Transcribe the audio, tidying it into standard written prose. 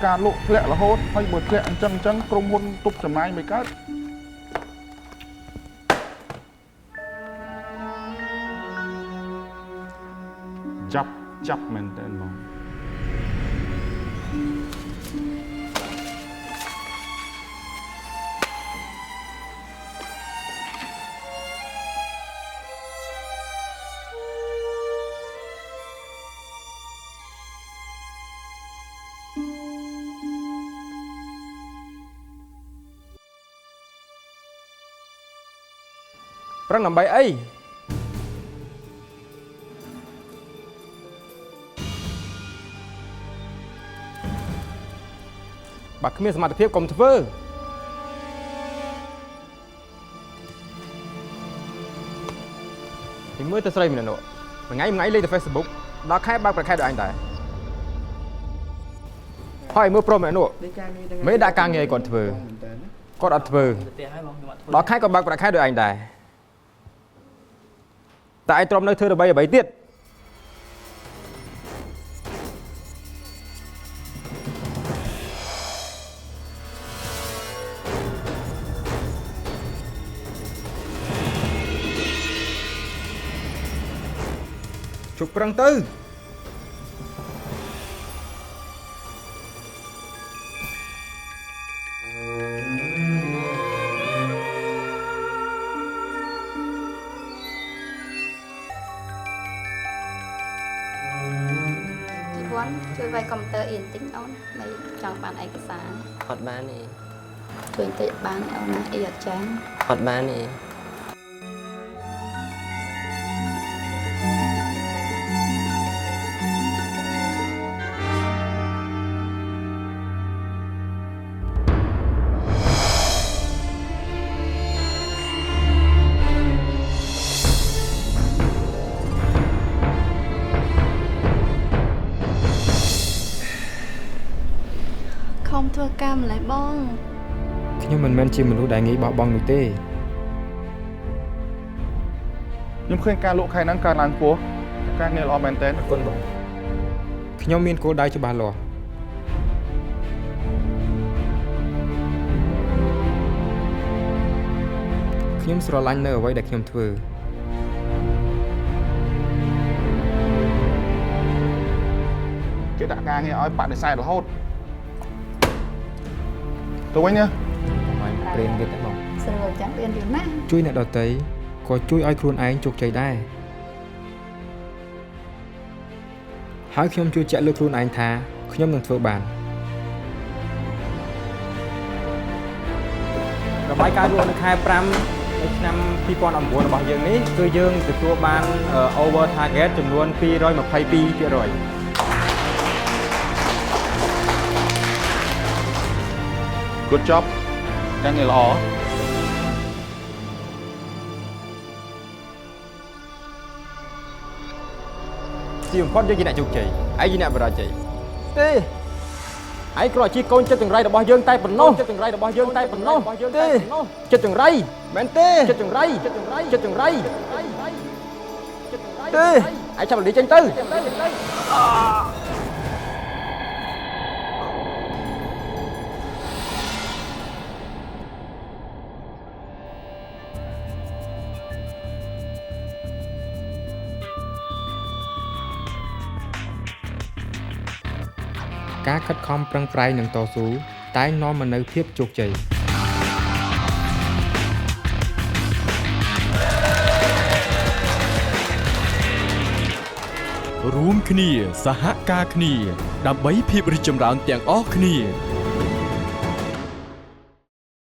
ការលក់ធ្លាក់រហូតហើយបើធ្លាក់អញ្ចឹងក្រុមហ៊ុនទប់ចំណាយមិនកើតចាប់មែនតើហ្មងប្រឹងដើម្បីអីបើគ្មានសមត្ថភាពកុំធ្វើពីមើលទៅស្រីម្នាក់នោះមួយថ្ងៃលេងទៅ Facebook ដល់ខែបើកប្រខែដូចអញដែរហើយមើលប្រុសម្នាក់នោះមេដាក់ការងារឲ្យគាត់ធ្វើគាត់អត់ធ្វើដល់ខែក៏បើកប្រខែដូចអញដែរតែឯងទ្រាំនៅធ្វើអ្វីទៀតជប់ប្រឹងទៅជួយវាយកុំព្យូទ័រអ៊ីនតិចអូនមិនចង់បានឯកសារអត់បានទេជួយតិចបានអូនណាអ៊ីអត់ចាញ់អត់បានទេខំធ្វើការម្លេះបងខ្ញុំមិនមែនជាមនុស្សដែលងាយបោះបង់នោះទេខ្ញុំឃើញការលក់ខែហ្នឹងកើនឡើងខ្ពស់ការងារល្អមែនទែនអរគុណបងខ្ញុំមានគោលដៅច្បាស់លាស់ខ្ញុំស្រឡាញ់នៅអ្វីដែលខ្ញុំធ្វើគេដាក់ការងារឲ្យបដិសេធរហូតទៅវិញណាមិនព្រេនទៀតទេបងស្រួលចាំរៀនយូរណាស់ជួយអ្នកដទៃក៏ជួយឲ្យខ្លួនឯងជោគជ័យដែរហើយខ្ញុំជឿជាក់លើខ្លួនឯងថាខ្ញុំនឹងធ្វើបានរបាយការណ៍រស់នៅខែ5នៅឆ្នាំ2019របស់យើងនេះគឺយើងទទួលបាន over target ចំនួន222%Good job ការងារល្អទីបំផុតយើងជាអ្នកជោគជ័យឯងជាអ្នកបរាជ័យទេឯងគ្រាន់តែជាកូនចិត្តចង្រៃរបស់យើងតែប៉ុណ្ណោះចិត្តចង្រៃរបស់យើងតែប៉ុណ្ណោះទេចិត្តចង្រៃមែនទេចិត្តចង្រៃចិត្តចង្រៃចិត្តចង្រៃទេឯងចាប់លីចេញទៅការខិតខំប្រឹងប្រែងនិងតស៊ូតែងនាំមកនូវភាពជោគជ័យរួមគ្នាសហការគ្នាដើម្បីភាពរីកចម្រើនទាំងអស់គ្នា